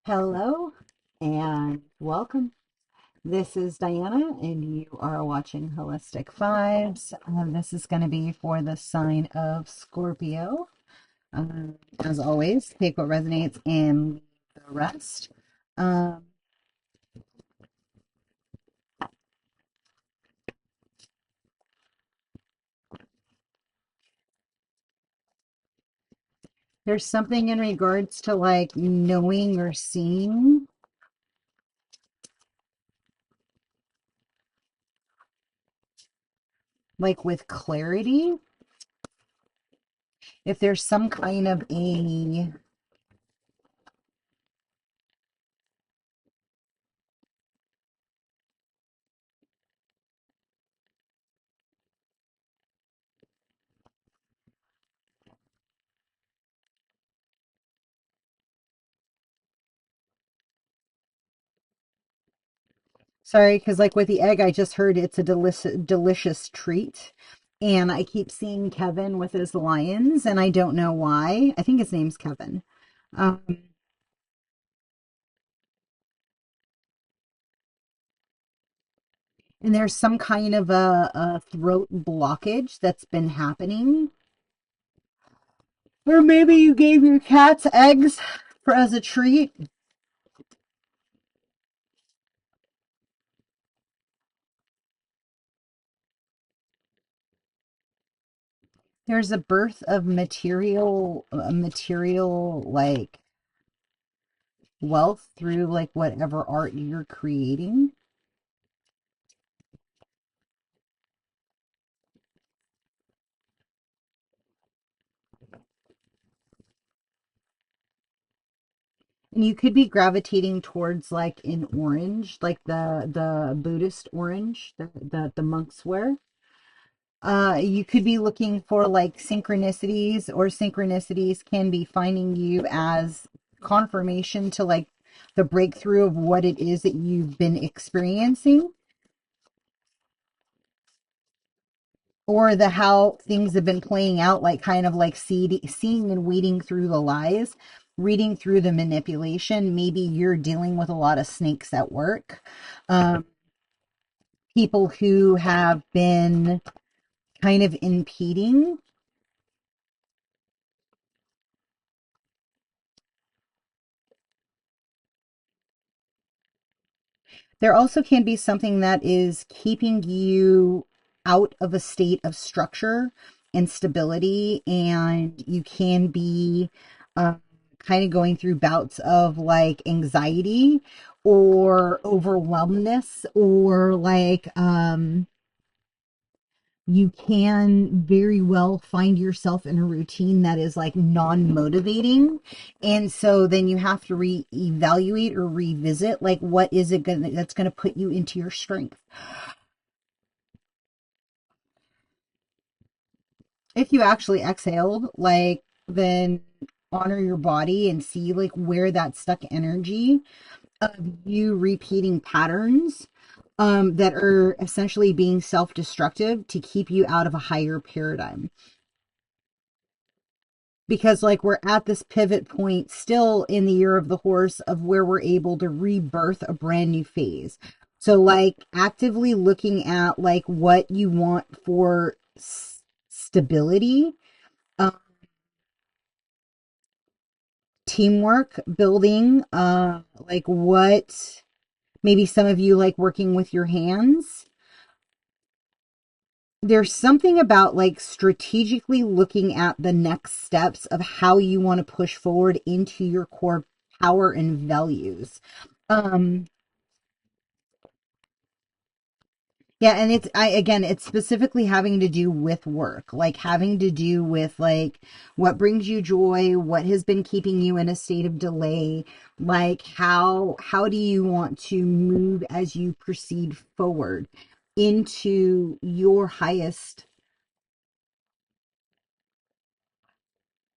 Hello and welcome. This is Diana, and you are watching Holistic Vibes. This is going to be for the sign of Scorpio. As always, take what resonates and leave the rest. Um, there's something in regards to like knowing or seeing, like with clarity. If there's some kind of a Sorry, because like with the egg, I just heard it's a delicious treat. And I keep seeing Kevin with his lions, and I don't know why. I think his name's Kevin. Um, and there's some kind of a throat blockage that's been happening. Or maybe you gave your cats eggs for as a treat. There's a birth of material like wealth through like whatever art you're creating. And you could be gravitating towards like an orange, like the Buddhist orange the monks wear. You could be looking for like synchronicities, or synchronicities can be finding you as confirmation to like the breakthrough of what it is that you've been experiencing, or the how things have been playing out, like kind of like seeing and weeding through the lies, reading through the manipulation. Maybe you're dealing with a lot of snakes at work, um, people who have been kind of impeding. There also can be something that is keeping you out of a state of structure and stability, and you can be kind of going through bouts of like anxiety or overwhelmness, or like you can very well find yourself in a routine that is like non-motivating, and so then you have to re-evaluate or revisit like what is it gonna that's gonna put you into your strength. If you actually exhaled, like, then honor your body and see like where that stuck energy of you repeating patterns that are essentially being self-destructive to keep you out of a higher paradigm. Because like we're at this pivot point still in the year of the horse of where we're able to rebirth a brand new phase. So like actively looking at like what you want for stability, um, teamwork building, like what maybe some of you like working with your hands. There's something about like strategically looking at the next steps of how you want to push forward into your core power and values. Um, yeah, and it's specifically having to do with work, like having to do with like what brings you joy, what has been keeping you in a state of delay, like how do you want to move as you proceed forward into your highest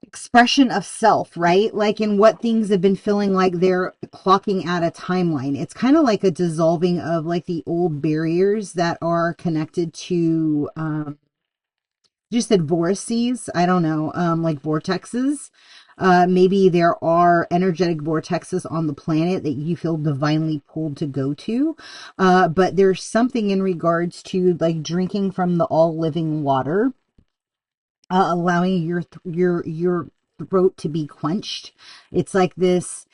expression of self, right? Like in what things have been feeling like they're clocking at a timeline. It's kind of like a dissolving of like the old barriers that are connected to just said vortices, I don't know, like vortexes. Maybe there are energetic vortexes on the planet that you feel divinely pulled to go to. But there's something in regards to like drinking from the all living water, allowing your throat to be quenched. It's like this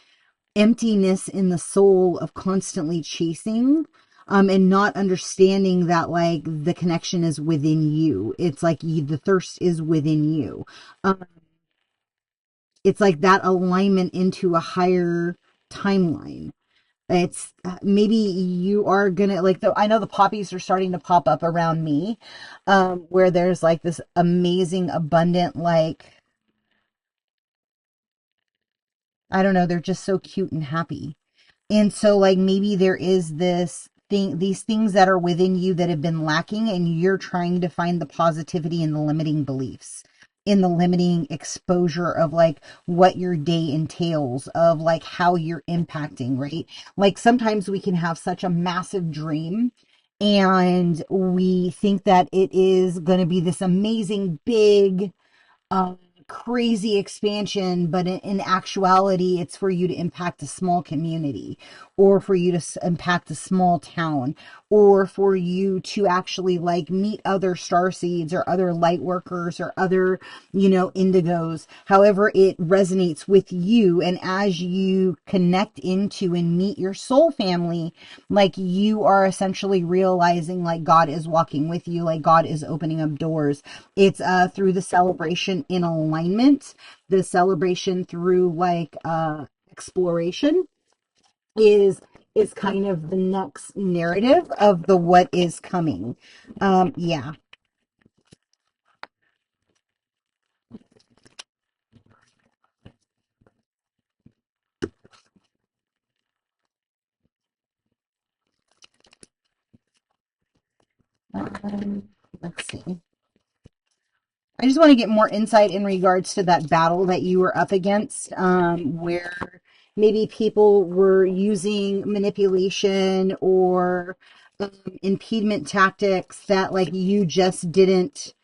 emptiness in the soul of constantly chasing, and not understanding that like the connection is within you. It's like the thirst is within you. It's like that alignment into a higher timeline. It's maybe you are gonna like I know the poppies are starting to pop up around me, where there's like this amazing abundant, like, I don't know, they're just so cute and happy. And so, like, maybe there is these things that are within you that have been lacking, and you're trying to find the positivity in the limiting beliefs, in the limiting exposure of like what your day entails, of like how you're impacting, right? Like, sometimes we can have such a massive dream, and we think that it is going to be this amazing, big, um, crazy expansion, but in actuality, it's for you to impact a small community, or for you to impact a small town, or for you to actually like meet other star seeds or other light workers or other, indigos, however it resonates with you. And as you connect into and meet your soul family, like, you are essentially realizing like God is walking with you, like God is opening up doors. It's through the celebration in alignment, the celebration through like exploration is kind of the next narrative of the what is coming. Yeah. Let's see. I just want to get more insight in regards to that battle that you were up against, where maybe people were using manipulation or impediment tactics that like you just didn't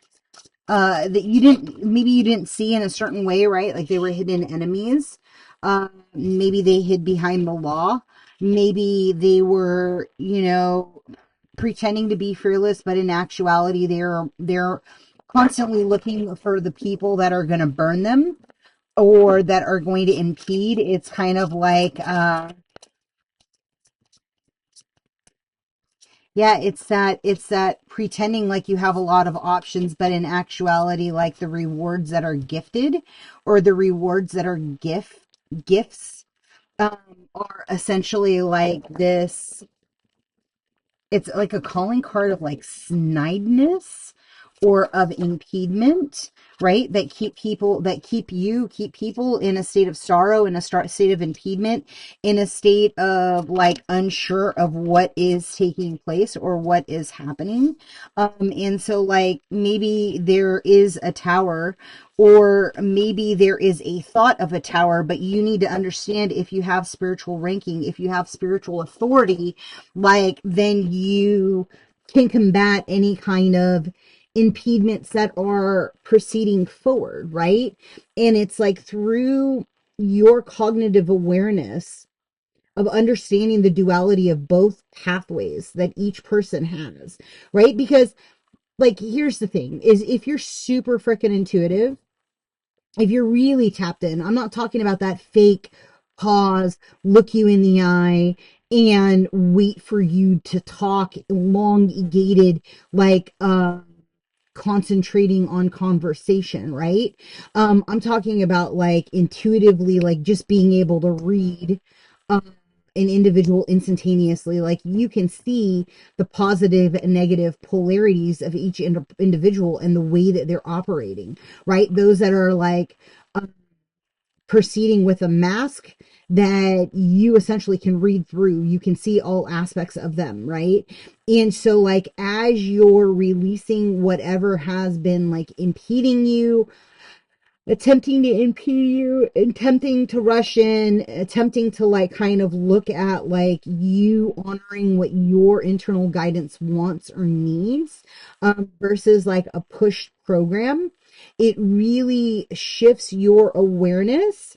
that you didn't maybe you didn't see in a certain way, right? Like they were hidden enemies. Maybe they hid behind the law. Maybe they were, pretending to be fearless, but in actuality, they're constantly looking for the people that are going to burn them or that are going to impede. It's kind of like, yeah, it's that pretending like you have a lot of options, but in actuality, like the rewards that are gifted, or the rewards that are gifts, um, are essentially like this. It's like a calling card of like snideness or of impediment, right? That keep people in a state of sorrow, in a state of impediment, in a state of like unsure of what is taking place or what is happening. And so like maybe there is a tower, or maybe there is a thought of a tower, but you need to understand, if you have spiritual ranking, if you have spiritual authority, like, then you can combat any kind of impediments that are proceeding forward, right? And it's like through your cognitive awareness of understanding the duality of both pathways that each person has, right? Because, like, here's the thing is, if you're super freaking intuitive, if you're really tapped in, I'm not talking about that fake pause, look you in the eye, and wait for you to talk, elongated, like, concentrating on conversation, right? I'm talking about like intuitively, like just being able to read an individual instantaneously. Like, you can see the positive and negative polarities of each individual and the way that they're operating, right? Those that are like proceeding with a mask that you essentially can read through, you can see all aspects of them, right? And so like, as you're releasing whatever has been like impeding you, attempting to impede you, attempting to rush in, attempting to like kind of look at like you honoring what your internal guidance wants or needs, versus like a push program. it really shifts your awareness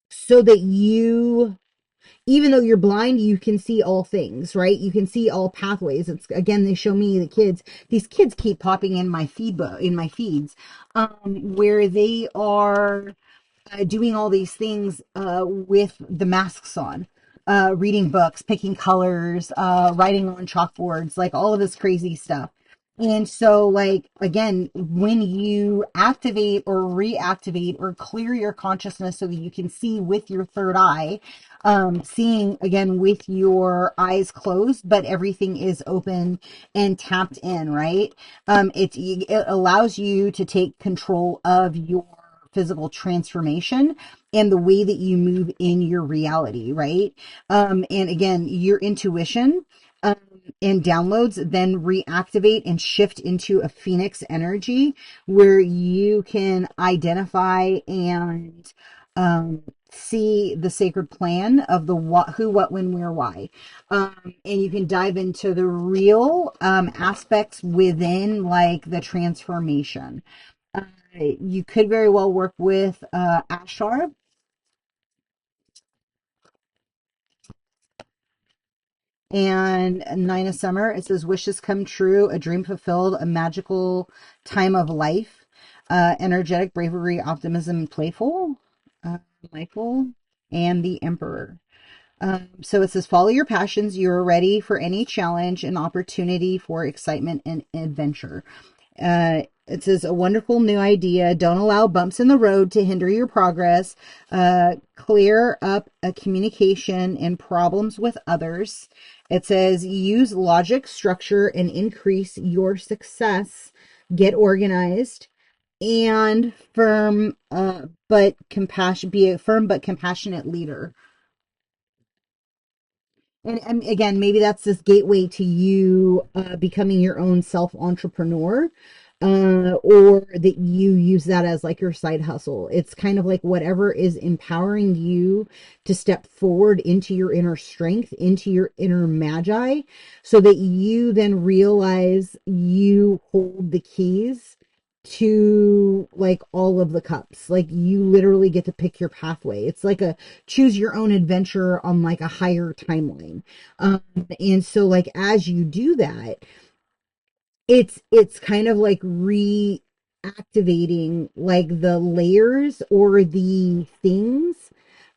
so that you, even though you're blind, you can see all things, right? You can see all pathways. It's, again, they show me the kids. These kids keep popping in my feeds, where they are doing all these things with the masks on, reading books, picking colors, writing on chalkboards, like all of this crazy stuff. And so, like, again, when you activate or reactivate or clear your consciousness so that you can see with your third eye, seeing again with your eyes closed, but everything is open and tapped in, right? It allows you to take control of your physical transformation and the way that you move in your reality, right? And again, your intuition and downloads then reactivate and shift into a phoenix energy where you can identify and see the sacred plan of the what, who, what, when, where, why. And you can dive into the real aspects within like the transformation. You could very well work with Ashar. And Nine of Summer, it says wishes come true, a dream fulfilled, a magical time of life, energetic, bravery, optimism, playful, playful, and the Emperor. So it says follow your passions. You're ready for any challenge and opportunity for excitement and adventure. It says a wonderful new idea. Don't allow bumps in the road to hinder your progress. Clear up a communication and problems with others. It says use logic, structure, and increase your success. Get organized and firm, but compassion. Be a firm but compassionate leader. And again, maybe that's this gateway to you becoming your own self entrepreneur, or that you use that as like your side hustle. It's kind of like whatever is empowering you to step forward into your inner strength, into your inner magi, so that you then realize you hold the keys to like all of the cups. Like you literally get to pick your pathway. It's like a choose your own adventure on like a higher timeline. And so like as you do that, it's kind of like reactivating like the layers or the things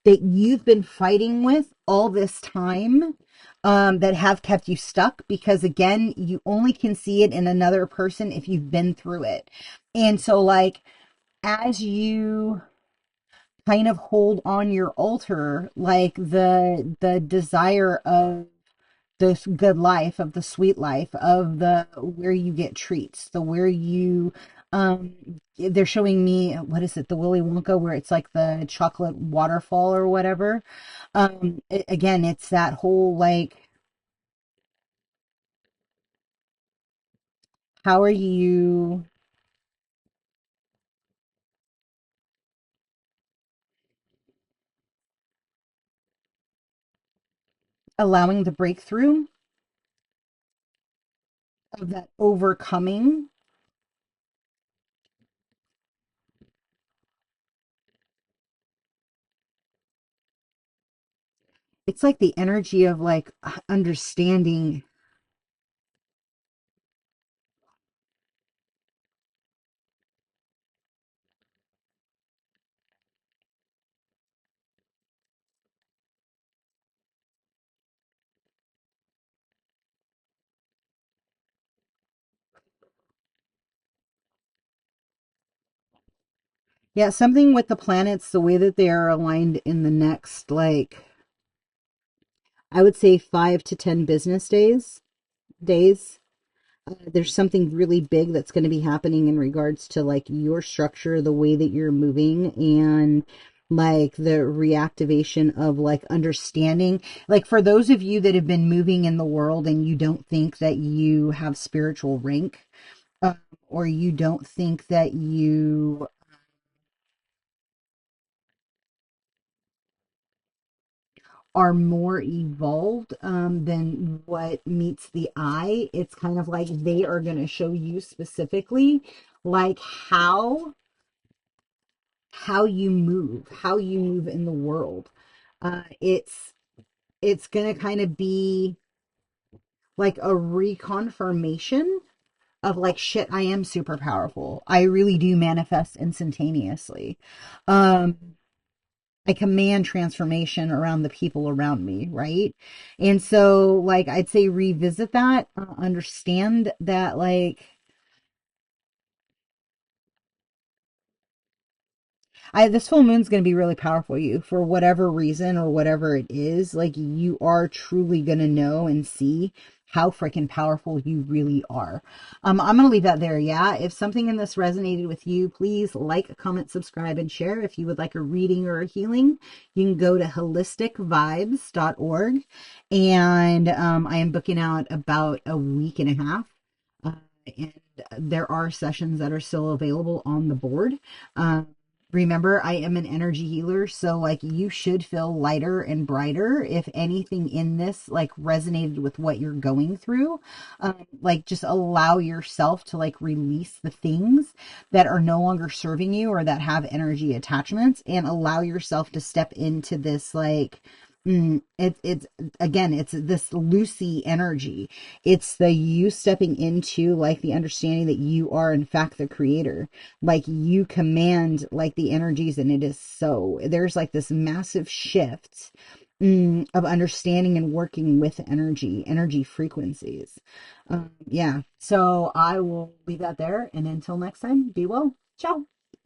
that you've been fighting with all this time, that have kept you stuck, because again, you only can see it in another person if you've been through it. And so like as you kind of hold on your altar, like the desire of this good life, of the sweet life, of the where you get treats, the where you they're showing me, what is it, the Willy Wonka, where it's like the chocolate waterfall or whatever. Again, it's that whole like, how are you allowing the breakthrough of that overcoming. It's like the energy of like understanding. Yeah, something with the planets, the way that they are aligned in the next, like, I would say 5 to 10 business days. There's something really big that's going to be happening in regards to like your structure, the way that you're moving, and like the reactivation of like understanding. Like for those of you that have been moving in the world and you don't think that you have spiritual rank, uh, or you don't think that you are more evolved than what meets the eye. It's kind of like they are going to show you specifically like how you move in the world. It's gonna kind of be like a reconfirmation of like, shit, I am super powerful. I really do manifest instantaneously. Um, I command transformation around the people around me, right? And so, like, I'd say revisit that, understand that, like, this full moon's going to be really powerful for you for whatever reason or whatever it is. Like, you are truly going to know and see how freaking powerful you really are. I'm going to leave that there. Yeah. If something in this resonated with you, please like, comment, subscribe, and share. If you would like a reading or a healing, you can go to HolisticVibes.org. And I am booking out about a week and a half. Uh, and there are sessions that are still available on the board. Remember, I am an energy healer, so like you should feel lighter and brighter if anything in this like resonated with what you're going through. Like just allow yourself to like release the things that are no longer serving you or that have energy attachments, and allow yourself to step into this like it's again, it's this Lucy energy. It's the you stepping into like the understanding that you are in fact the creator. Like you command like the energies, and it is so. There's like this massive shift of understanding and working with energy frequencies. Yeah. So I will leave that there, and until next time, be well. Ciao.